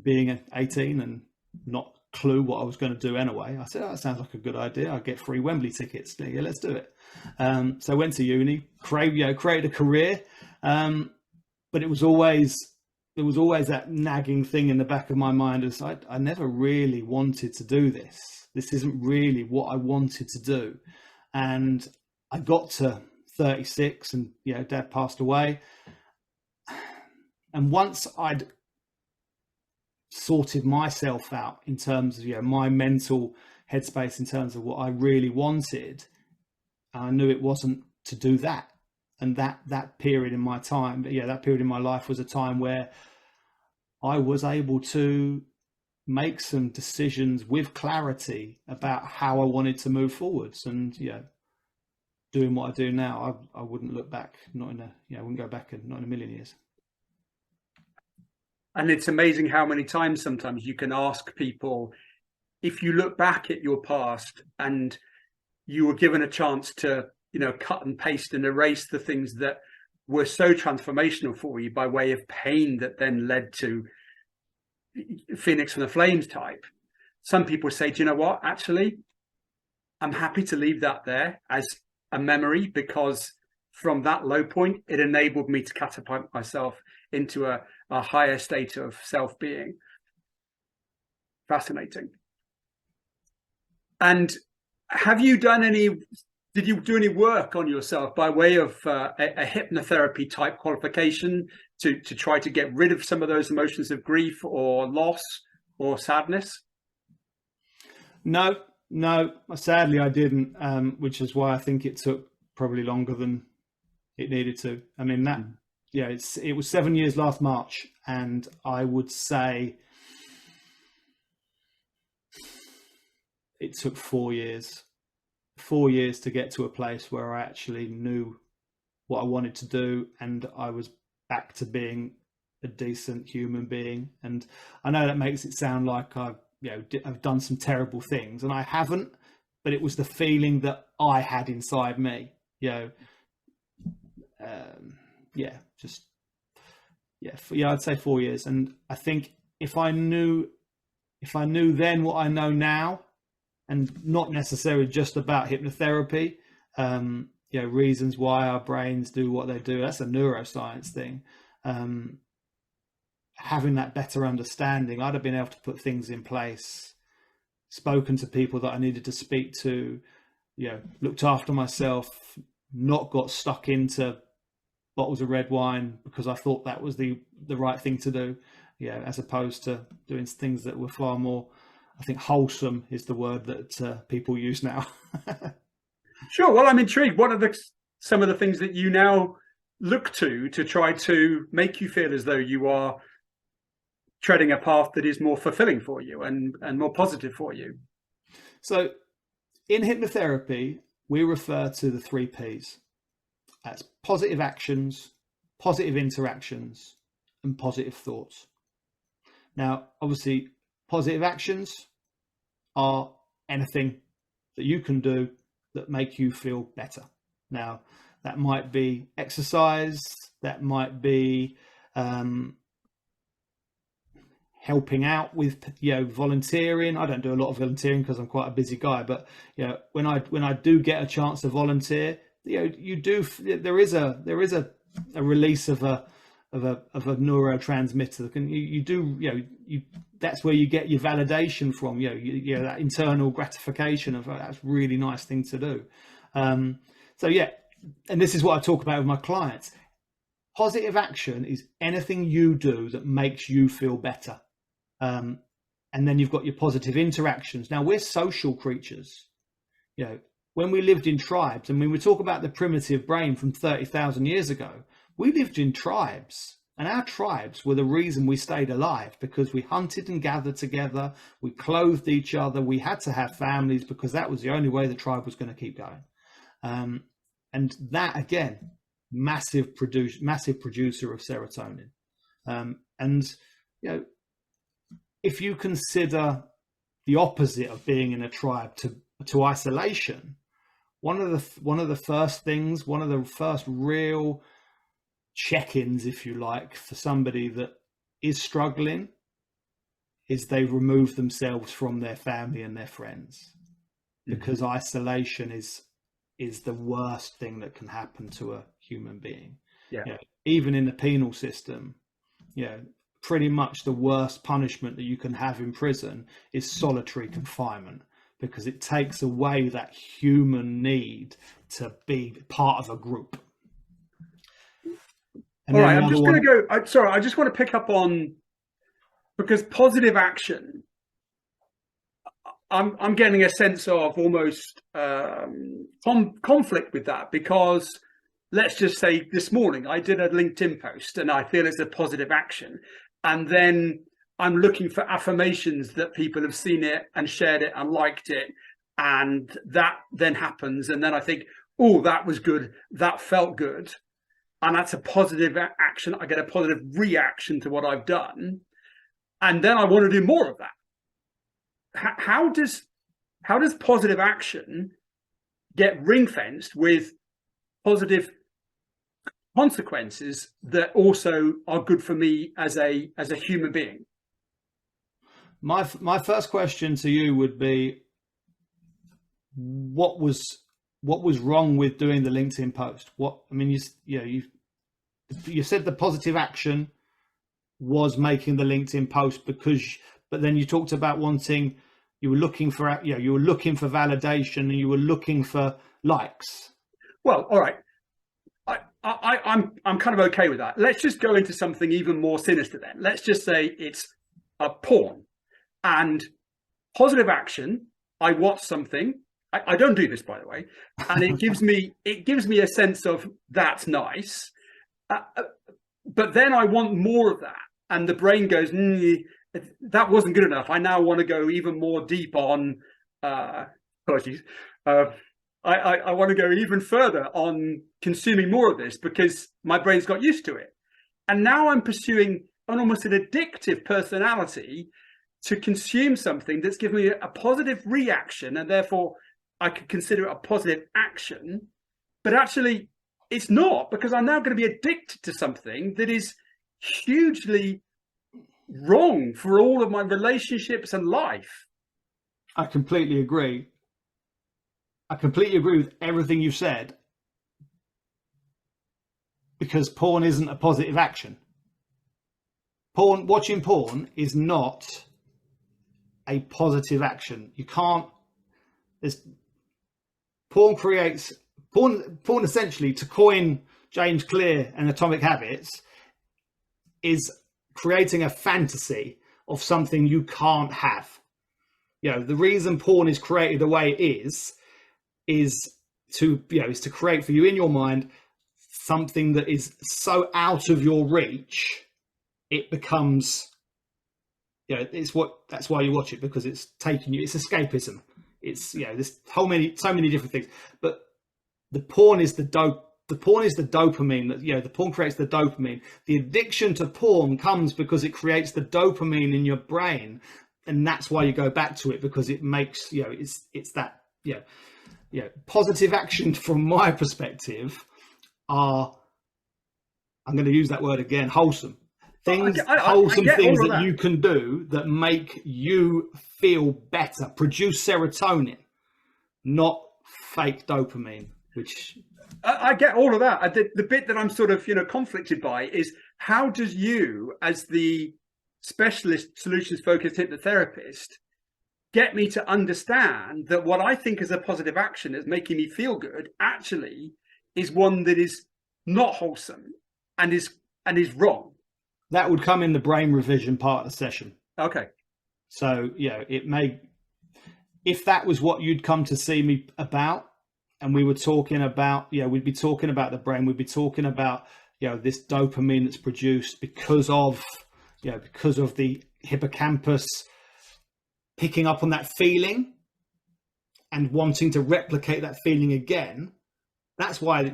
Being 18 and not clue what I was going to do anyway, I said, that sounds like a good idea. I get free Wembley tickets. Yeah, let's do it. So I went to uni, created a career, but there was always that nagging thing in the back of my mind, as I never really wanted to do this. This isn't really what I wanted to do. And I got to 36 and, Dad passed away. And once I'd sorted myself out in terms of, my mental headspace, in terms of what I really wanted, I knew it wasn't to do that. And that period in my time, that period in my life was a time where I was able to make some decisions with clarity about how I wanted to move forwards. And doing what I do now, I wouldn't look back, I wouldn't go back, not in a million years. And it's amazing how many times sometimes you can ask people, if you look back at your past and you were given a chance to, cut and paste and erase the things that were so transformational for you by way of pain that then led to Phoenix from the Flames type. Some people say, do you know what? Actually, I'm happy to leave that there as a memory, because from that low point, it enabled me to catapult myself into a higher state of self-being. Fascinating. And did you do any work on yourself by way of a hypnotherapy type qualification to try to get rid of some of those emotions of grief or loss or sadness? No, sadly I didn't, which is why I think it took probably longer than it needed to. I mean, it was 7 years last March, and I would say it took 4 years. 4 years to get to a place where I actually knew what I wanted to do, and I was back to being a decent human being. And I know that makes it sound like I've done some terrible things, and I haven't, but it was the feeling that I had inside me. I'd say 4 years. And I think if I knew then what I know now, and not necessarily just about hypnotherapy, reasons why our brains do what they do, that's a neuroscience thing. Having that better understanding, I'd have been able to put things in place, spoken to people that I needed to speak to, looked after myself, not got stuck into bottles of red wine because I thought that was the right thing to do, as opposed to doing things that were far more, I think, wholesome is the word that people use now. Sure. Well, I'm intrigued. What are some of the things that you now look to try to make you feel as though you are treading a path that is more fulfilling for you and more positive for you? So in hypnotherapy, we refer to the 3 Ps. That's positive actions, positive interactions, and positive thoughts. Now, obviously, positive actions are anything that you can do that make you feel better. Now, that might be exercise, that might be helping out with volunteering. I don't do a lot of volunteering because I'm quite a busy guy, but when I do get a chance to volunteer, there is a release of a neurotransmitter. That's where you get your validation from, that internal gratification of, that's a really nice thing to do. And this is what I talk about with my clients. Positive action is anything you do that makes you feel better. And then you've got your positive interactions. Now, we're social creatures. When we lived in tribes, and when we talk about the primitive brain from 30,000 years ago, we lived in tribes, and our tribes were the reason we stayed alive, because we hunted and gathered together, we clothed each other, we had to have families because that was the only way the tribe was going to keep going. And that, again, massive producer of serotonin. If you consider the opposite of being in a tribe to isolation, one of the first real check-ins, if you like, for somebody that is struggling is they remove themselves from their family and their friends, because isolation is the worst thing that can happen to a human being. Yeah. You know, even in the penal system, you know, pretty much the worst punishment that you can have in prison is solitary confinement, because it takes away that human need to be part of a group. And all right, I'm just going to go. I just want to pick up on, because positive action, I'm getting a sense of almost conflict with that, because let's just say this morning I did a LinkedIn post and I feel it's a positive action, and then I'm looking for affirmations that people have seen it and shared it and liked it, and that then happens, and then I think, oh, that was good, that felt good, and that's a positive action. I get a positive reaction to what I've done, and then I want to do more of that. How does positive action get ring-fenced with positive consequences that also are good for me as a human being? My first question to you would be, what was wrong with doing the LinkedIn post? You said the positive action was making the LinkedIn post but then you talked about you were looking for validation, and you were looking for likes. Well, all right. I'm kind of okay with that. Let's just go into something even more sinister then. Let's just say it's a porn and positive action. I watch something. I don't do this, by the way, and it gives me a sense of that's nice, but then I want more of that, and the brain goes, that wasn't good enough. I now want to go even more deep on. Apologies. I want to go even further on consuming more of this, because my brain's got used to it. And now I'm pursuing almost an addictive personality to consume something that's given me a positive reaction, and therefore I could consider it a positive action. But actually, it's not, because I'm now going to be addicted to something that is hugely wrong for all of my relationships and life. I completely agree. I completely agree with everything you've said, because porn isn't a positive action. Watching porn is not a positive action. You can't. Porn essentially, to coin James Clear and Atomic Habits, is creating a fantasy of something you can't have. You know, the reason porn is created the way it is to create for you in your mind something that is so out of your reach, it becomes, that's why you watch it, because it's taking you, it's escapism. It's, there's so many different things, but the porn is the dopamine that, the porn creates the dopamine. The addiction to porn comes because it creates the dopamine in your brain, and that's why you go back to it, because it makes, it's that, positive action from my perspective are, I'm going to use that word again, wholesome things, wholesome things that you can do that make you feel better, produce serotonin, not fake dopamine, which I get all of that. The bit that I'm sort of, conflicted by is, how does you, as the specialist solutions focused hypnotherapist, get me to understand that what I think is a positive action is making me feel good actually is one that is not wholesome and is wrong? That would come in the brain revision part of the session. Okay. So, it may, if that was what you'd come to see me about, and we were talking about, we'd be talking about the brain, we'd be talking about, this dopamine that's produced because of the hippocampus picking up on that feeling and wanting to replicate that feeling again. That's why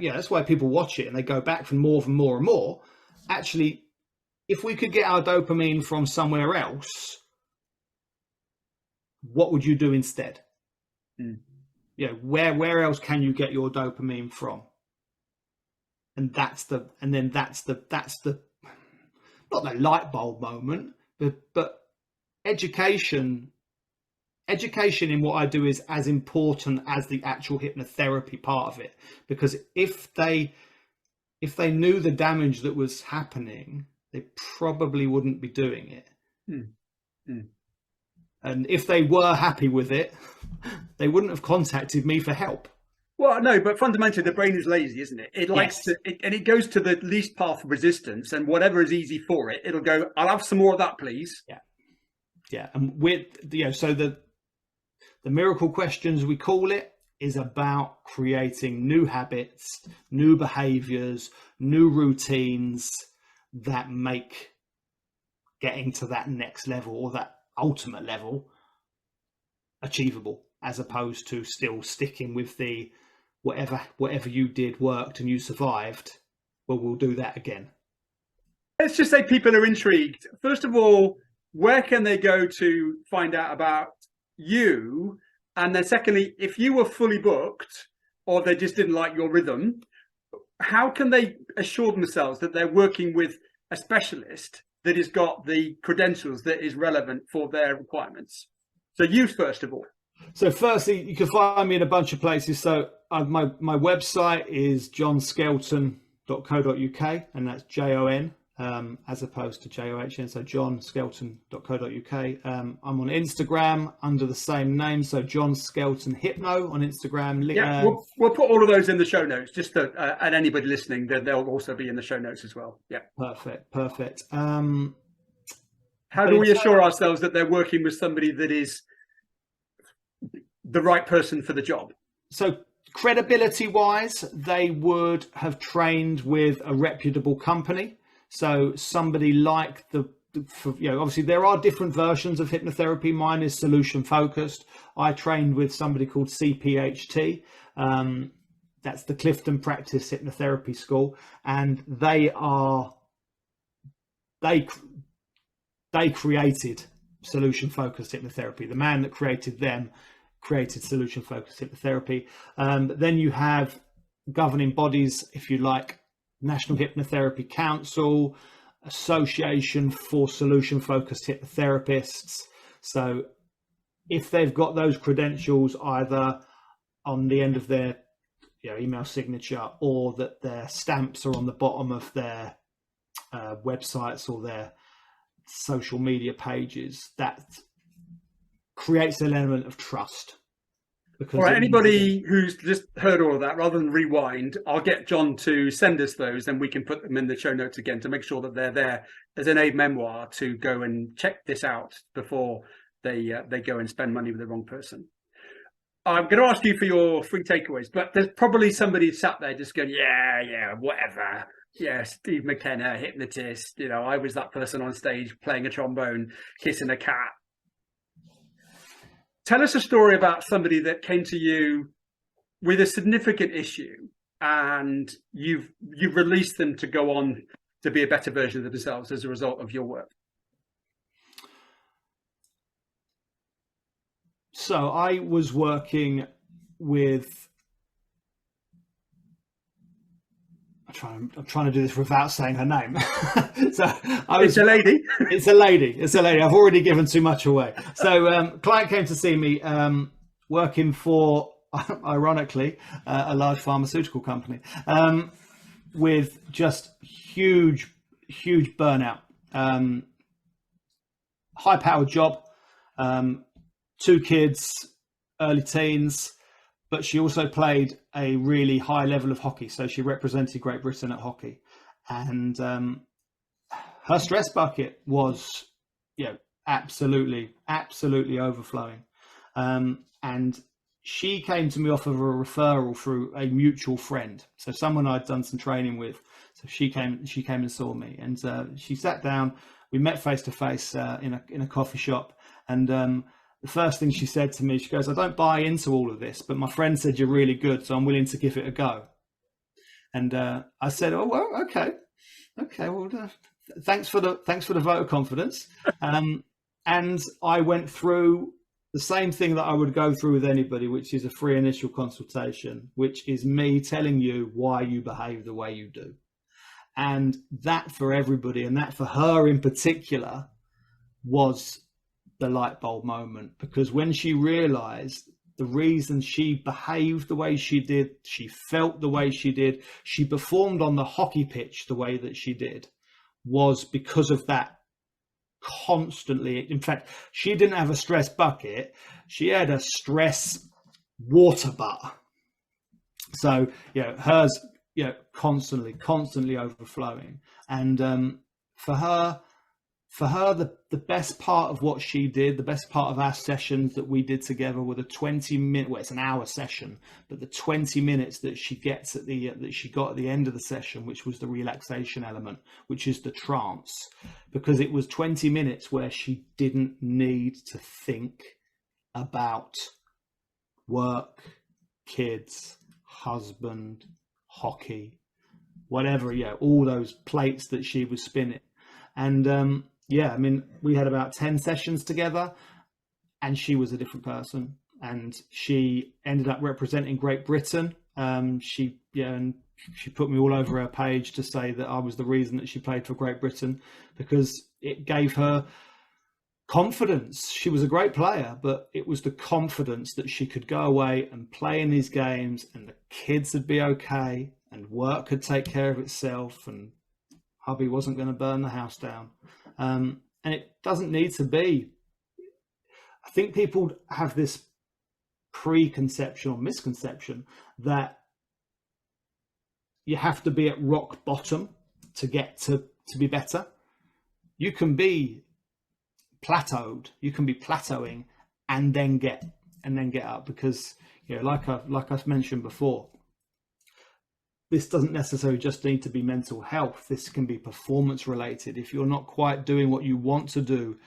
people watch it and they go back for more and more and more. Actually, if we could get our dopamine from somewhere else, what would you do instead? Mm. Where else can you get your dopamine from? And that's the not the light bulb moment, but education in what I do is as important as the actual hypnotherapy part of it, because if they knew the damage that was happening, they probably wouldn't be doing it. Mm. Mm. And if they were happy with it, they wouldn't have contacted me for help. Well, no, but fundamentally the brain is lazy, isn't it? It likes Yes. and it goes to the least path of resistance, and whatever is easy for it, it'll go, I'll have some more of that, please. Yeah. And so the miracle questions, we call it, is about creating new habits, new behaviors, new routines that make getting to that next level or that ultimate level achievable, as opposed to still sticking with the whatever you did worked and you survived, well, we'll do that again. Let's just say people are intrigued. First of all, where can they go to find out about you? And then secondly, if you were fully booked or they just didn't like your rhythm, how can they assure themselves that they're working with a specialist that has got the credentials that is relevant for their requirements? So you first of all. So firstly, you can find me in a bunch of places. So my website is jonskelton.co.uk, and that's JON as opposed to JOHN. So jonskelton.co.uk. I'm on Instagram under the same name. So Jon Skelton Hypno on Instagram. Yeah, we'll put all of those in the show notes, just to, and anybody listening, they'll also be in the show notes as well. Yeah. Perfect. How do we assure ourselves that they're working with somebody that is the right person for the job? So credibility wise, they would have trained with a reputable company. So somebody like obviously there are different versions of hypnotherapy. Mine is solution focused. I trained with somebody called CPHT. That's the Clifton Practice Hypnotherapy School. And they created solution focused hypnotherapy. The man that created them created solution focused hypnotherapy. Then you have governing bodies, if you like, National Hypnotherapy Council, Association for Solution Focused Hypnotherapists. So if they've got those credentials either on the end of their email signature, or that their stamps are on the bottom of their websites or their social media pages, that creates an element of trust. All right, anybody who's just heard all of that, rather than rewind, I'll get Jon to send us those, and we can put them in the show notes again to make sure that they're there as an aid memoir to go and check this out before they go and spend money with the wrong person. I'm going to ask you for your free takeaways, but there's probably somebody sat there just going, yeah, whatever. Yeah, Steve McKenna, hypnotist. I was that person on stage playing a trombone, kissing a cat. Tell us a story about somebody that came to you with a significant issue, and you've released them to go on to be a better version of themselves as a result of your work. So I was working with, I'm trying to do this without saying her name. It's a lady. It's a lady. I've already given too much away. So client came to see me, working for, ironically, a large pharmaceutical company, with just huge burnout, high powered job, 2 kids, early teens. But she also played a really high level of hockey. So she represented Great Britain at hockey. And her stress bucket was, absolutely overflowing. And she came to me off of a referral through a mutual friend. So someone I'd done some training with. So she came and saw me. And she sat down. We met face to face in a coffee shop. And the first thing she said to me, she goes, I don't buy into all of this, but my friend said you're really good, so I'm willing to give it a go. And I said, oh, well, okay. Well, thanks for the vote of confidence. And I went through the same thing that I would go through with anybody, which is a free initial consultation, which is me telling you why you behave the way you do. And that for everybody, and that for her in particular, was the light bulb moment, because when she realized the reason she behaved the way she did, she felt the way she did, she performed on the hockey pitch the way that she did, was because of that constantly. In fact, she didn't have a stress bucket, she had a stress water butt. So, hers, constantly overflowing. And for her, the best part of what she did, the best part of our sessions that we did together were the 20-minute, well, it's an hour session, but the 20 minutes that she gets that she got at the end of the session, which was the relaxation element, which is the trance, because it was 20 minutes where she didn't need to think about work, kids, husband, hockey, whatever, all those plates that she was spinning. And we had about 10 sessions together, and she was a different person, and she ended up representing Great Britain. She put me all over her page to say that I was the reason that she played for Great Britain, because it gave her confidence. She was a great player, but it was the confidence that she could go away and play in these games, and the kids would be okay, and work could take care of itself, and hubby wasn't going to burn the house down. And it doesn't need to be. I think people have this preconception or misconception that you have to be at rock bottom to get to be better. You can be plateaued, you can be plateauing and then get up, because like I've mentioned before, this doesn't necessarily just need to be mental health. This can be performance related. If you're not quite doing what you want to do,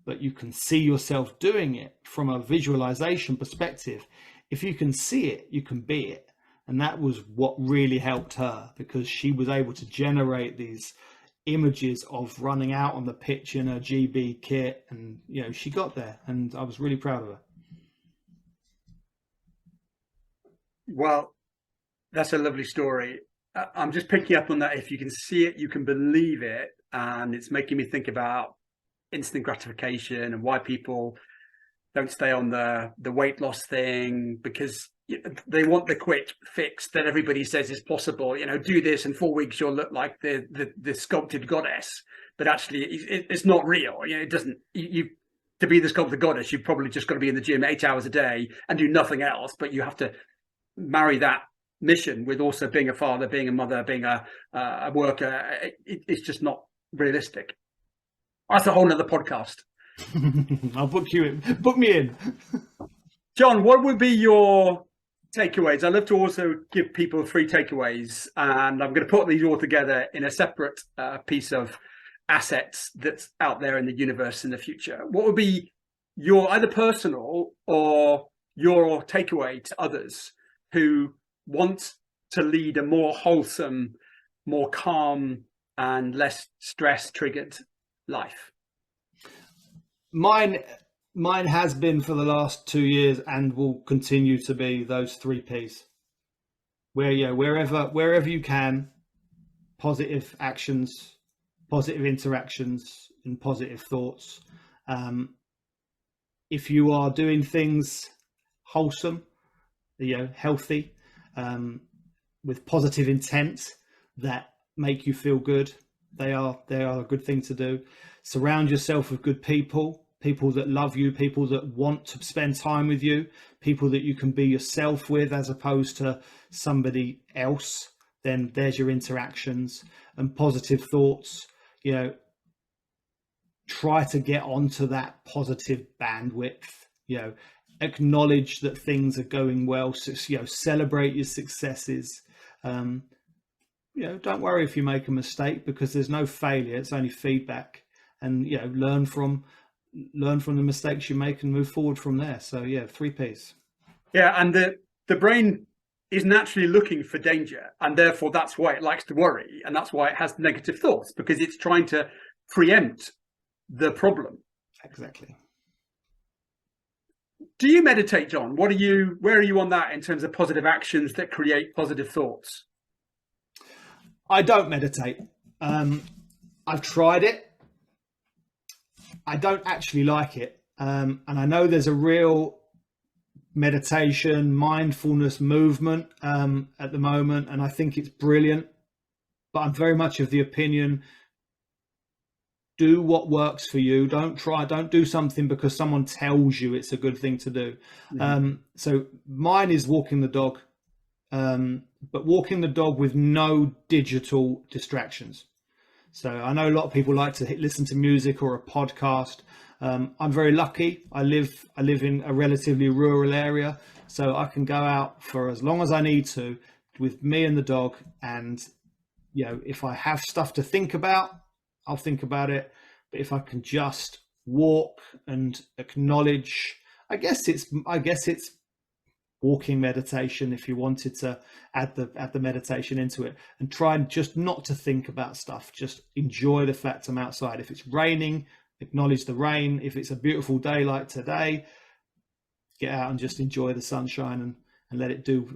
but you can see yourself doing it from a visualization perspective, if you can see it, you can be it. And that was what really helped her, because she was able to generate these images of running out on the pitch in her GB kit, and she got there, and I was really proud of her. Well, that's a lovely story. I'm just picking up on that. If you can see it, you can believe it. And it's making me think about instant gratification and why people don't stay on the weight loss thing, because they want the quick fix that everybody says is possible. Do this in 4 weeks, you'll look like the sculpted goddess. But actually, it's not real. It doesn't. To be the sculpted goddess, you've probably just got to be in the gym 8 hours a day and do nothing else. But you have to marry that mission with also being a father, being a mother, being a worker. It's just not realistic. That's a whole nother podcast. I'll book you in. Book me in. Jon, what would be your takeaways? I love to also give people 3 takeaways, and I'm going to put these all together in a separate piece of assets that's out there in the universe in the future. What would be your either personal or your takeaway to others who want to lead a more wholesome, more calm and less stress triggered life? Mine has been for the last 2 years, and will continue to be, those 3 P's. Wherever you can, positive actions, positive interactions, and positive thoughts. If you are doing things wholesome, healthy, with positive intent that make you feel good, they are a good thing to do. Surround yourself with good people that love you, people that want to spend time with you, people that you can be yourself with as opposed to somebody else. Then there's your interactions. And positive thoughts. Try to get onto that positive bandwidth. Acknowledge that things are going well. Celebrate your successes. Don't worry if you make a mistake, because there's no failure, it's only feedback. And learn from the mistakes you make and move forward from there. So 3 P's. And the brain is naturally looking for danger, and therefore that's why it likes to worry, and that's why it has negative thoughts, because it's trying to preempt the problem. Exactly. Do you meditate, Jon? Where are you on that in terms of positive actions that create positive thoughts? I don't meditate. I've tried it. I don't actually like it. And I know there's a real meditation, mindfulness movement at the moment, and I think it's brilliant. But I'm very much of the opinion, do what works for you. Don't do something because someone tells you it's a good thing to do. So mine is walking the dog, but walking the dog with no digital distractions. So I know a lot of people like to listen to music or a podcast. I'm very lucky. I live in a relatively rural area, so I can go out for as long as I need to with me and the dog. And if I have stuff to think about, I'll think about it. But if I can just walk and acknowledge, I guess it's walking meditation, if you wanted to add the meditation into it, and try and just not to think about stuff. Just enjoy the fact I'm outside. If it's raining, acknowledge the rain. If it's a beautiful day like today, get out and just enjoy the sunshine and let it do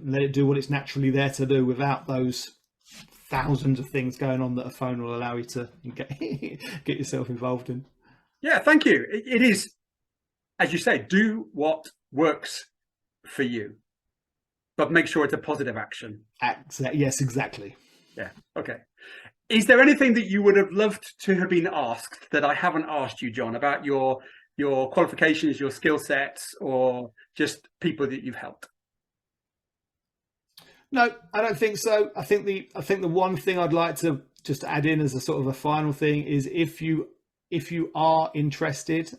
what it's naturally there to do, without those thousands of things going on that a phone will allow you to get yourself involved in. Yeah, thank you. It is, as you say, do what works for you, but make sure it's a positive action. Yes, exactly. Yeah. Okay. Is there anything that you would have loved to have been asked that I haven't asked you, Jon, about your qualifications, your skill sets, or just people that you've helped? No, I don't think so. I think the one thing I'd like to just add in as a sort of a final thing is, if you are interested,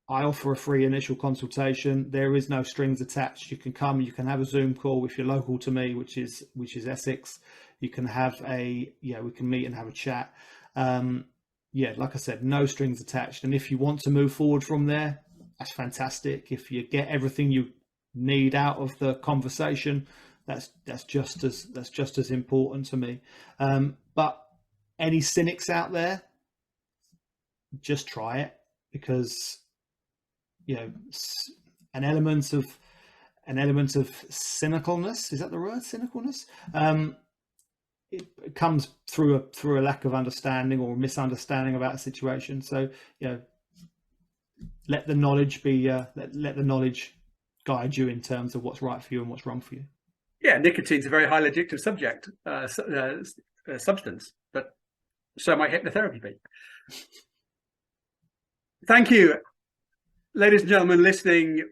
I offer a free initial consultation. There is no strings attached. You can come, you can have a Zoom call if you're local to me, which is Essex. You can have we can meet and have a chat. Like I said, no strings attached. And if you want to move forward from there, that's fantastic. If you get everything you need out of the conversation, that's just as important to me. But any cynics out there, just try it, because an element of cynicalness, is that the word, cynicalness, it comes through a lack of understanding or misunderstanding about a situation. So let the knowledge let the knowledge guide you in terms of what's right for you and what's wrong for you. Yeah, nicotine's a very highly addictive substance, but so might hypnotherapy be. Thank you. Ladies and gentlemen listening,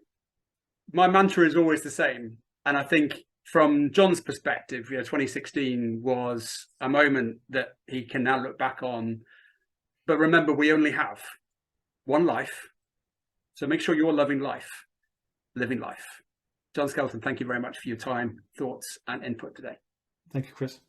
my mantra is always the same. And I think from Jon's perspective, 2016 was a moment that he can now look back on. But remember, we only have one life. So make sure you're living life. Jon Skelton, thank you very much for your time, thoughts, and input today. Thank you, Chris.